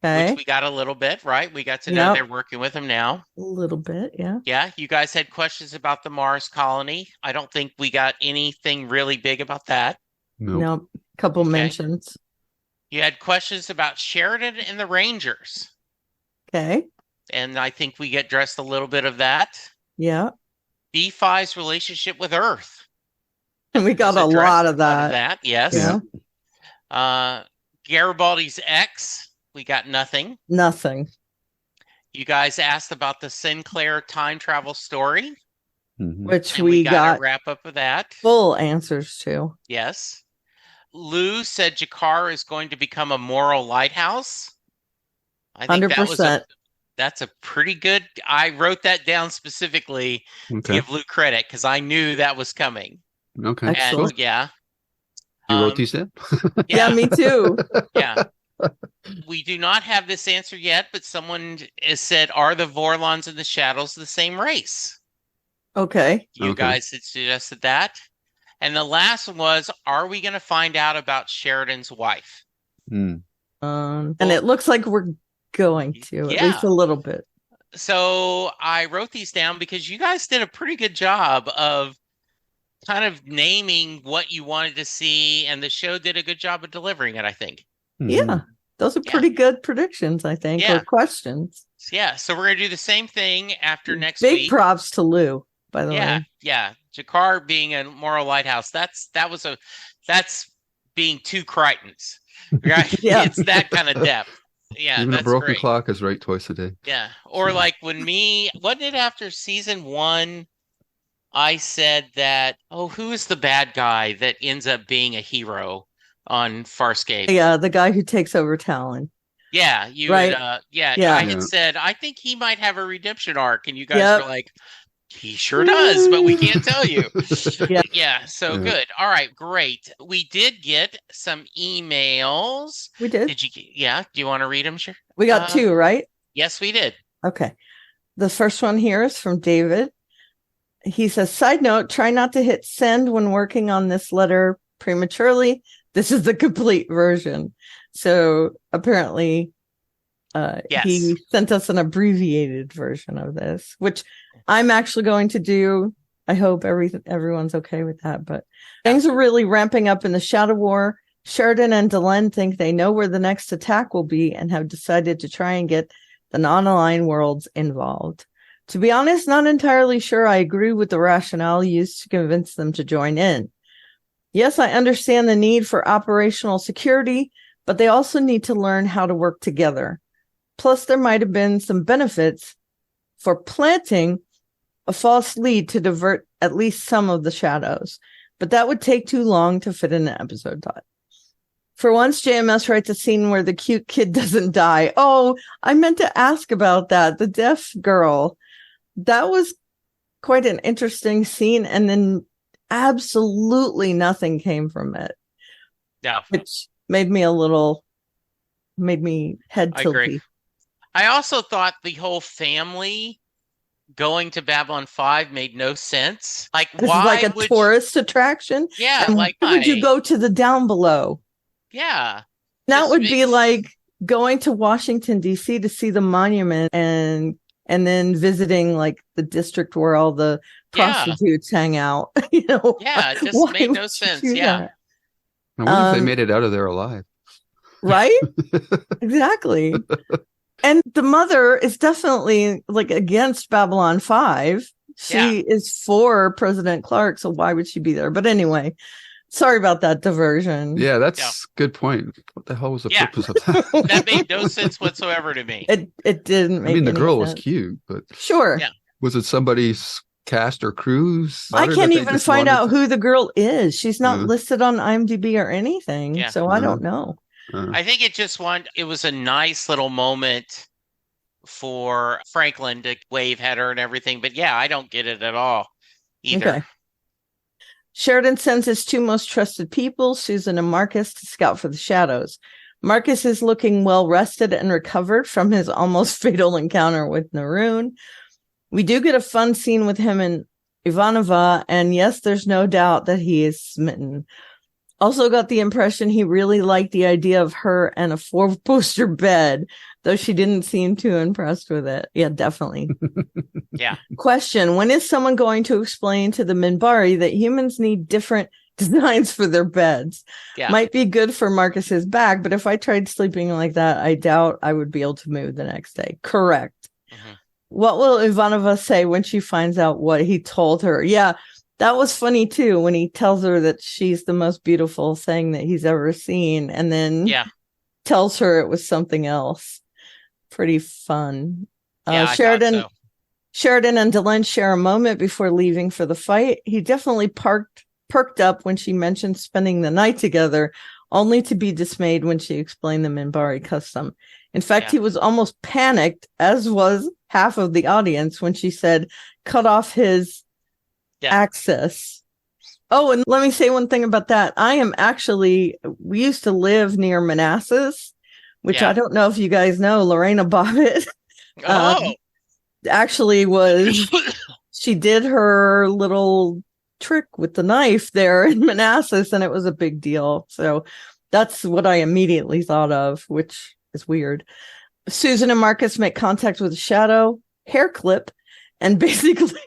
B: Okay.
A: which we got a little bit, right? We got to know
B: Yep.
A: they're working with him now.
B: A little bit, yeah.
A: Yeah, you guys had questions about the Mars colony. I don't think we got anything really big about that.
C: Nope.
B: Nope. Couple
A: Okay.
B: mentions.
A: You had questions about Sheridan and the Rangers,
B: Okay.
A: and I think we get dressed a little bit of that.
B: Yeah.
A: B5's relationship with Earth.
B: And we got
A: was
B: a
A: addressed,
B: lot of that.
A: yes.
B: Yeah.
A: Garibaldi's ex, we got nothing.
B: Nothing.
A: You guys asked about the Sinclair time travel story,
C: Mhm.
B: Which
A: and
B: we
A: got
B: got
A: a wrap up of that.
B: full answers to.
A: Yes. Lou said Jakar is going to become a moral lighthouse. I think
B: 100%.
A: that's a pretty good. I wrote that down specifically to
C: Okay.
A: give Lou credit because I knew that was coming.
C: Okay.
A: And
B: Excellent.
A: yeah,
C: You wrote these in?
B: Yeah, me too.
A: yeah. We do not have this answer yet, but someone has said, are the Vorlons and the Shadows the same race?
B: Okay.
A: You
C: Okay.
A: guys had suggested that. And the last one was, are we going to find out about Sheridan's wife?
C: Hmm.
B: And
A: Well-
B: it looks like we're going to, at
A: Yeah.
B: least a little bit.
A: So I wrote these down because you guys did a pretty good job of kind of naming what you wanted to see, and the show did a good job of delivering it, I think.
C: Mhm.
B: Yeah. Those are
A: Yeah.
B: pretty good predictions, I think,
A: Yeah.
B: or questions.
A: Yeah, so we're going to do the same thing after next
B: Big
A: week.
B: props to Lou, by the
A: Yeah,
B: way.
A: yeah. Jakar being a moral lighthouse. That's being two Crichtons. Right?
B: Yeah.
A: It's that kind of depth. Yeah,
C: Even a
A: that's
C: broken
A: great.
C: clock is right twice a day.
A: Yeah. Or like when wasn't it after season 1, I said that, who is the bad guy that ends up being a hero on Farscape?
B: Yeah, the guy who takes over Talon.
A: Yeah, you
B: Right.
A: had,
B: Yeah.
A: I had
C: Yeah.
A: said, I think he might have a redemption arc, and you guys
B: Yep.
A: were like, he sure does, but we can't tell you.
B: Yeah.
A: Yeah, so
C: Yeah.
A: good. All right, great. We did get some emails.
B: We did.
A: Did you? Yeah, do you want to read them? Sure.
B: We got 2, right?
A: Yes, we did.
B: Okay. The first one here is from David. He says, side note, try not to hit send when working on this letter prematurely. This is the complete version. So apparently
A: Yes.
B: he sent us an abbreviated version of this, which I'm actually going to do. I hope everyone's okay with that, but things are really ramping up in the Shadow War. Sheridan and Delenn think they know where the next attack will be and have decided to try and get the non-aligned worlds involved. To be honest, not entirely sure I agree with the rationale used to convince them to join in. Yes, I understand the need for operational security, but they also need to learn how to work together. Plus, there might have been some benefits for planting a false lead to divert at least some of the shadows, but that would take too long to fit in an episode thought. For once, JMS writes a scene where the cute kid doesn't die. Oh, I meant to ask about that. The deaf girl. That was quite an interesting scene, and then absolutely nothing came from it,
A: Yeah,
B: which made me head
A: I
B: tilty.
A: agree. I also thought the whole family going to Babylon 5 made no sense. Like,
B: This
A: why
B: is like a
A: would
B: tourist attraction.
A: Yeah,
B: And
A: like
B: why would you go to the down below?
A: Yeah,
B: That
A: Just
B: would be
A: makes-
B: like going to Washington, D.C. to see the monument and then visiting like the district where all the prostitutes hang out.
A: Yeah, it just made no sense. Yeah.
C: I wonder if they made it out of there alive.
B: Right? Exactly. And the mother is definitely like against Babylon 5. She is for President Clark, so why would she be there? But anyway, sorry about that diversion.
C: Yeah, that's a good point. What the hell was the purpose of that?
A: That made no sense whatsoever to me.
B: It didn't make
C: the girl
B: sense.
C: was cute, but
B: sure.
A: Yeah.
C: Was it somebody's cast or crew's?
B: I can't even find out who the girl is. She's not listed on IMDb or anything, so I don't know.
A: I think it was a nice little moment for Franklin to wave at her and everything, but I don't get it at all either.
B: Okay. Sheridan sends his two most trusted people, Susan and Marcus, to scout for the shadows. Marcus is looking well rested and recovered from his almost fatal encounter with Naroon. We do get a fun scene with him and Ivanova, and yes, there's no doubt that he is smitten. Also got the impression he really liked the idea of her and a 4-poster bed, though she didn't seem too impressed with it. Yeah, definitely.
A: Yeah.
B: Question: when is someone going to explain to the Minbari that humans need different designs for their beds?
A: Yeah.
B: Might be good for Marcus's back, but if I tried sleeping like that, I doubt I would be able to move the next day. Correct. Mm-hmm. What will Ivanova say when she finds out what he told her? Yeah. That was funny, too, when he tells her that she's the most beautiful thing that he's ever seen, and then tells her it was something else. Pretty fun. Sheridan and Delenn share a moment before leaving for the fight. He definitely perked up when she mentioned spending the night together, only to be dismayed when she explained the Minbari custom. In fact, he was almost panicked, as was half of the audience, when she said, cut off his access. Oh, and let me say one thing about that. We used to live near Manassas, which I don't know if you guys know. Lorena Bobbitt actually she did her little trick with the knife there in Manassas, and it was a big deal. So that's what I immediately thought of, which is weird. Susan and Marcus make contact with a shadow, hair clip, and basically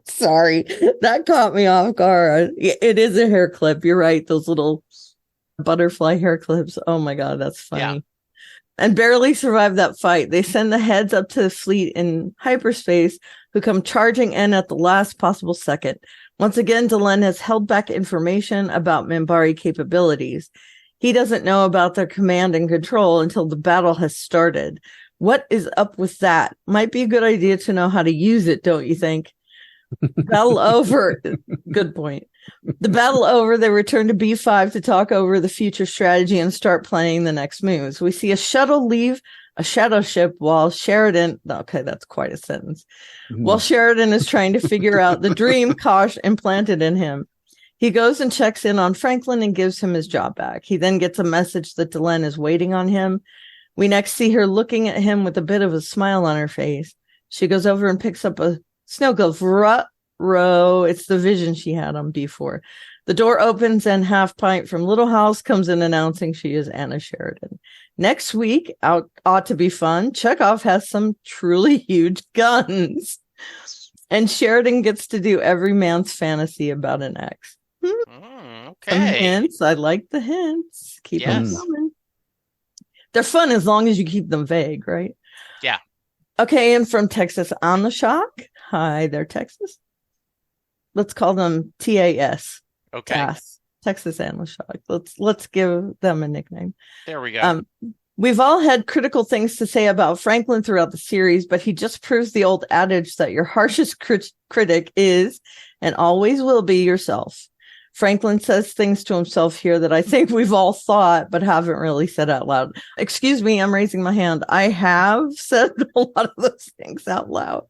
B: sorry, that caught me off guard. It is a hair clip. You're right. Those little butterfly hair clips. Oh my God, that's funny. Yeah. And barely survive that fight. They send the heads up to the fleet in hyperspace, who come charging in at the last possible second. Once again, Delenn has held back information about Minbari capabilities. He doesn't know about their command and control until the battle has started. What is up with that? Might be a good idea to know how to use it, don't you think? Battle over. Good point. The battle over, they return to B5 to talk over the future strategy and start planning the next moves. We see a shuttle leave a shadow ship while Sheridan... Okay, that's quite a sentence. While Sheridan is trying to figure out the dream Kosh implanted in him. He goes and checks in on Franklin and gives him his job back. He then gets a message that Delenn is waiting on him. We next see her looking at him with a bit of a smile on her face. She goes over and picks up a snow glove. It's the vision she had on B4. The door opens and Half Pint from Little House comes in announcing she is Anna Sheridan. Next week, ought to be fun. Chekhov has some truly huge guns. And Sheridan gets to do every man's fantasy about an ex.
A: Okay.
B: Some hints. I like the hints. Keep them coming. They're fun as long as you keep them vague, right?
A: Yeah.
B: Okay, and from Texas on the Shock. Hi there, Texas. Let's call them TAS.
A: Okay.
B: TAS, Texas and the Shock. Let's give them a nickname.
A: There we go.
B: We've all had critical things to say about Franklin throughout the series, but he just proves the old adage that your harshest critic is and always will be yourself. Franklin says things to himself here that I think we've all thought, but haven't really said out loud. Excuse me, I'm raising my hand. I have said a lot of those things out loud.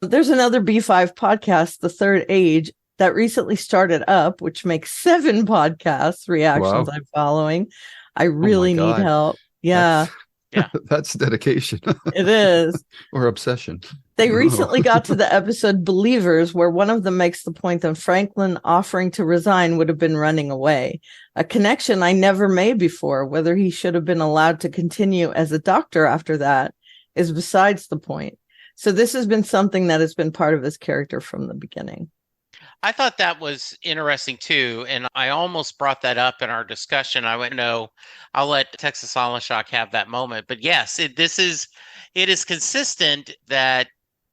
B: There's another B5 podcast, The Third Age, that recently started up, which makes 7 podcast reactions I'm following. I really need help. Yeah.
C: That's dedication.
B: It is.
C: Or obsession.
B: They
C: No.
B: recently got to the episode Believers, where one of them makes the point that Franklin offering to resign would have been running away. A connection I never made before. Whether he should have been allowed to continue as a doctor after that is besides the point. So this has been something that has been part of his character from the beginning.
A: I thought that was interesting too, and I almost brought that up in our discussion. I went, no, I'll let Texas Alashok have that moment. But yes, it is consistent that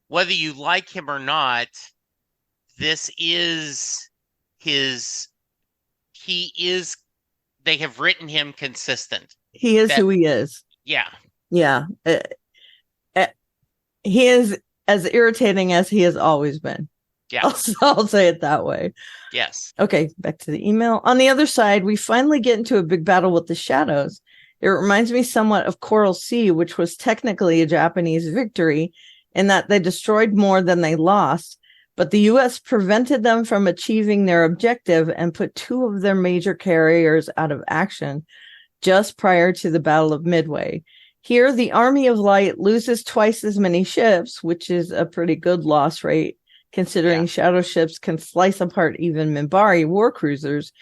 A: whether you like him or not, this is they have written him consistent.
B: He is who he is.
A: Yeah.
B: Yeah. He is as irritating as he has always been.
A: Yeah.
B: I'll say it that way.
A: Yes.
B: Okay, back to the email. On the other side, we finally get into a big battle with the shadows. It reminds me somewhat of Coral Sea, which was technically a Japanese victory in that they destroyed more than they lost, but the U.S. prevented them from achieving their objective and put 2 of their major carriers out of action just prior to the Battle of Midway. Here, the Army of Light loses twice as many ships, which is a pretty good loss rate, considering shadow ships can slice apart even Minbari war cruisers.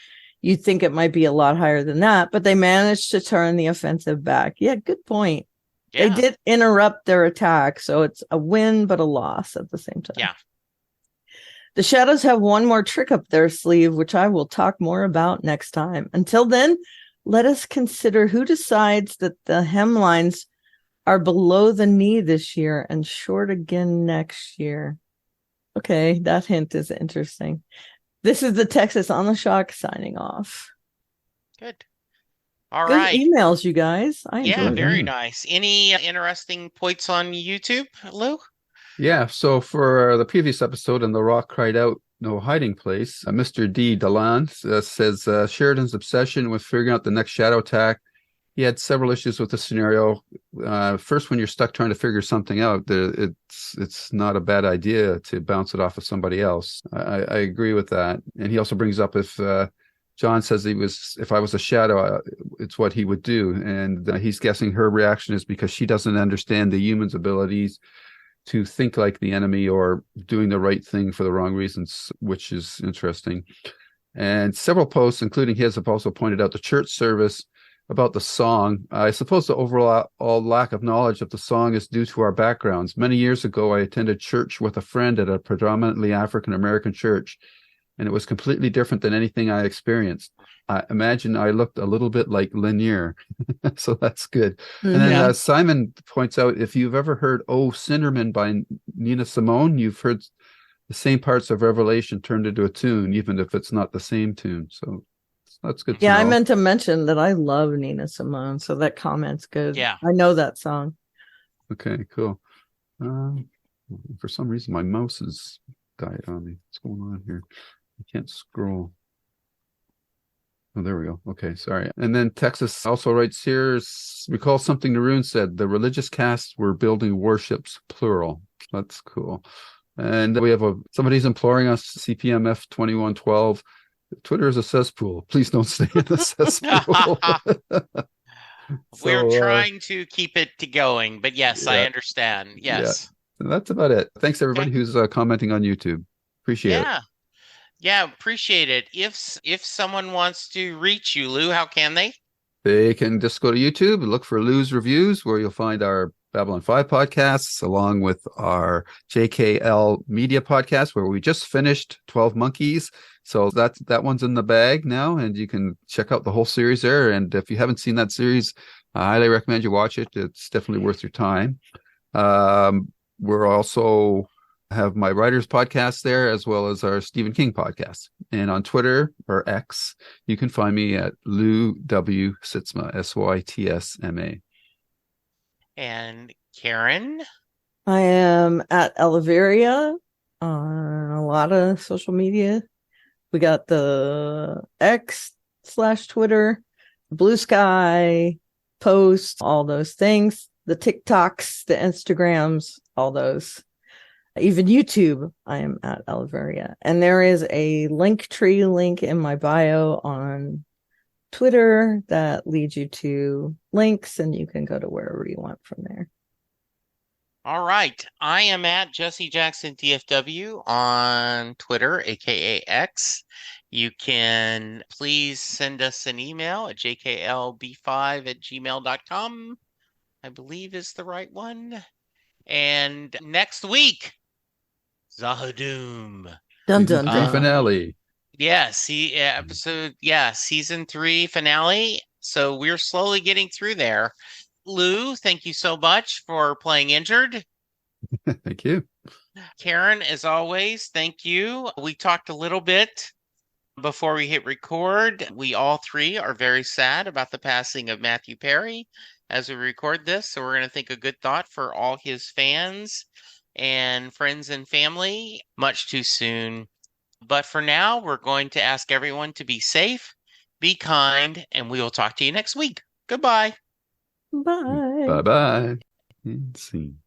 B: You'd think it might be a lot higher than that, but they managed to turn the offensive back. Yeah, good point. Yeah. They did interrupt their attack, so it's a win but a loss at the same time.
A: Yeah.
B: The shadows have one more trick up their sleeve, which I will talk more about next time. Until then, let us consider who decides that the hemlines are below the knee this year and short again next year. Okay, that hint is interesting. This is the Texas on the Shock signing off.
A: Good. All
B: Good
A: right.
B: emails, you guys.
A: Yeah, very nice. Any interesting points on YouTube, Lou?
C: Yeah, so for the previous episode, and the Rock cried out, no hiding place, Mr. D. Delenn says Sheridan's obsession with figuring out the next shadow attack. He had several issues with the scenario. First, when you're stuck trying to figure something out, it's not a bad idea to bounce it off of somebody else. I agree with that. And he also brings up if John says if I was a shadow, it's what he would do. And he's guessing her reaction is because she doesn't understand the human's abilities to think like the enemy or doing the right thing for the wrong reasons, which is interesting. And several posts, including his, have also pointed out the church service about the song. I suppose the overall lack of knowledge of the song is due to our backgrounds. Many years ago, I attended church with a friend at a predominantly African-American church, and it was completely different than anything I experienced. I imagine I looked a little bit like Lanier, so that's good. And then Simon points out, if you've ever heard "Oh Cinderman" by Nina Simone, you've heard the same parts of Revelation turned into a tune, even if it's not the same tune. So that's good.
B: Yeah, I meant to mention that I love Nina Simone, so that comment's good.
A: Yeah,
B: I know that song.
C: Okay, cool. For some reason, my mouse has died on me. What's going on here? I can't scroll. Oh, there we go. Okay, sorry. And then Texas also writes here, recall something Narune said, the religious castes were building warships, plural. That's cool. And we have somebody's imploring us, CPMF 2112. Twitter is a cesspool. Please don't stay in the cesspool.
A: We're trying to keep it going, but yes, I understand. Yes.
C: Yeah. That's about it. Thanks, everybody who's commenting on YouTube. Appreciate it.
A: Yeah, appreciate it. If someone wants to reach you, Lou, how can they?
C: They can just go to YouTube and look for Lou's Reviews, where you'll find our Babylon 5 podcasts, along with our JKL Media podcast, where we just finished 12 Monkeys. So that one's in the bag now, and you can check out the whole series there. And if you haven't seen that series, I highly recommend you watch it. It's definitely worth your time. We're also have my writers podcast there, as well as our Stephen King podcast. And on Twitter or X, you can find me at Lou W. Sytsma, Sytsma.
A: And Karen?
B: I am at Oliveria on a lot of social media. We got the X/Twitter, Blue Sky, Post, all those things, the TikToks, the Instagrams, all those. Even YouTube, I am at Oliveria. And there is a Linktree link in my bio on Twitter that leads you to links, and you can go to wherever you want from there.
A: All right. I am at Jesse Jackson DFW on Twitter, aka X. You can please send us an email at jklb5@gmail.com, I believe is the right one. And next week, Zahadoom.
B: Dun
C: Season
B: dun
C: 3
B: dun.
C: finale.
A: Yeah, season 3 finale. So we're slowly getting through there. Lou, thank you so much for playing injured.
C: Thank you.
A: Karen, as always, thank you. We talked a little bit before we hit record. We all three are very sad about the passing of Matthew Perry as we record this. So we're going to think a good thought for all his fans and friends and family. Much too soon. But for now, we're going to ask everyone to be safe, be kind, and we will talk to you next week. Goodbye.
B: Bye.
C: Bye bye. Scene.